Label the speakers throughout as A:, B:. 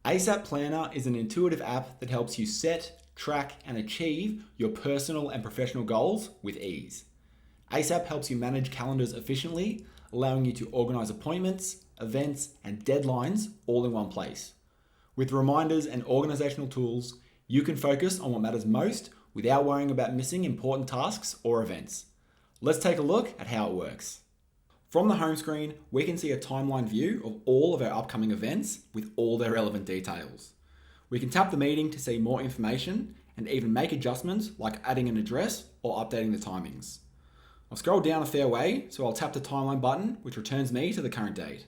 A: ASAP Planner is an intuitive app that helps you set, track, and achieve your personal and professional goals with ease. ASAP helps you manage calendars efficiently, allowing you to organize appointments, events, and deadlines all in one place. With reminders and organizational tools, you can focus on what matters most without worrying about missing important tasks or events. Let's take a look at how it works. From the home screen, we can see a timeline view of all of our upcoming events with all their relevant details. We can tap the meeting to see more information and even make adjustments like adding an address or updating the timings. I'll scroll down a fair way, so I'll tap the timeline button, which returns me to the current date.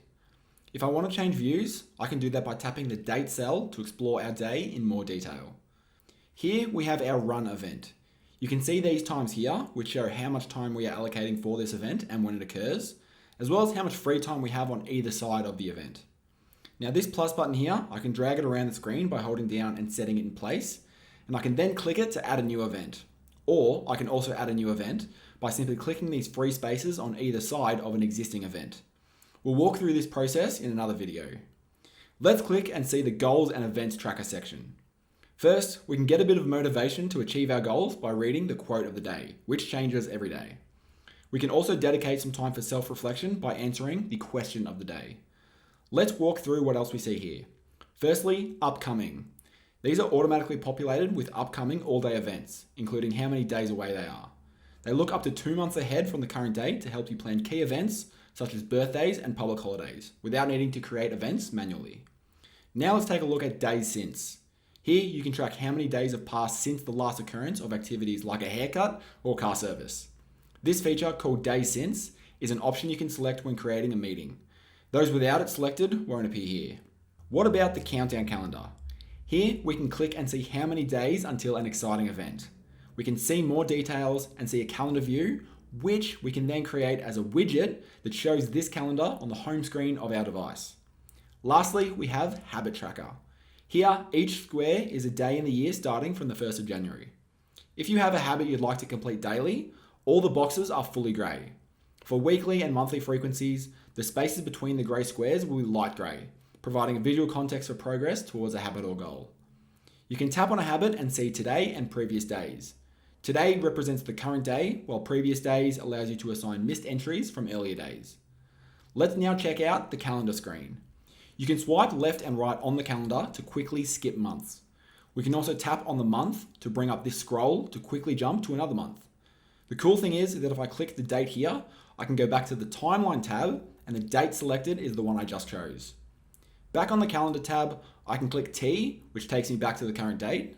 A: If I want to change views, I can do that by tapping the date cell to explore our day in more detail. Here we have our run event. You can see these times here, which show how much time we are allocating for this event and when it occurs, as well as how much free time we have on either side of the event. Now this plus button here, I can drag it around the screen by holding down and setting it in place, and I can then click it to add a new event. Or I can also add a new event by simply clicking these free spaces on either side of an existing event. We'll walk through this process in another video. Let's click and see the goals and events tracker section. First, we can get a bit of motivation to achieve our goals by reading the quote of the day, which changes every day. We can also dedicate some time for self-reflection by answering the question of the day. Let's walk through what else we see here. Firstly, upcoming. These are automatically populated with upcoming all-day events, including how many days away they are. They look up to 2 months ahead from the current date to help you plan key events such as birthdays and public holidays without needing to create events manually. Now let's take a look at days since. Here you can track how many days have passed since the last occurrence of activities like a haircut or car service. This feature, called Days Since, is an option you can select when creating a meeting. Those without it selected won't appear here. What about the countdown calendar? Here we can click and see how many days until an exciting event. We can see more details and see a calendar view, which we can then create as a widget that shows this calendar on the home screen of our device. Lastly, we have Habit Tracker. Here, each square is a day in the year starting from the 1st of January. If you have a habit you'd like to complete daily, all the boxes are fully grey. For weekly and monthly frequencies, the spaces between the grey squares will be light grey, providing a visual context for progress towards a habit or goal. You can tap on a habit and see today and previous days. Today represents the current day, while previous days allows you to assign missed entries from earlier days. Let's now check out the calendar screen. You can swipe left and right on the calendar to quickly skip months. We can also tap on the month to bring up this scroll to quickly jump to another month. The cool thing is that if I click the date here, I can go back to the timeline tab and the date selected is the one I just chose. Back on the calendar tab, I can click T, which takes me back to the current date.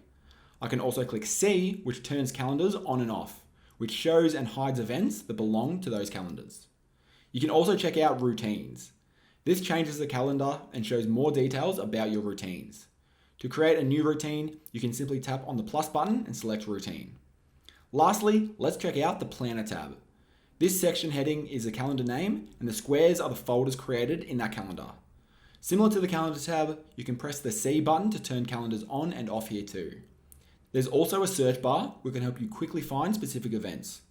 A: I can also click C, which turns calendars on and off, which shows and hides events that belong to those calendars. You can also check out routines. This changes the calendar and shows more details about your routines. To create a new routine, you can simply tap on the plus button and select routine. Lastly, let's check out the Planner tab. This section heading is a calendar name and the squares are the folders created in that calendar. Similar to the calendar tab, you can press the C button to turn calendars on and off here too. There's also a search bar which can help you quickly find specific events.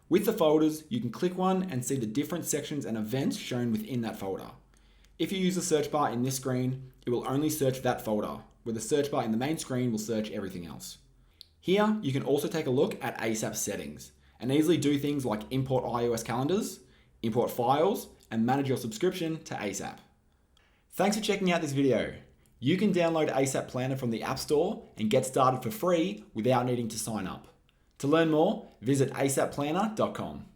A: With the folders, you can click one and see the different sections and events shown within that folder. If you use the search bar in this screen, it will only search that folder, where the search bar in the main screen will search everything else. Here, you can also take a look at ASAP settings and easily do things like import iOS calendars, import files, and manage your subscription to ASAP. Thanks for checking out this video. You can download ASAP Planner from the App Store and get started for free without needing to sign up. To learn more, visit asapplanner.com.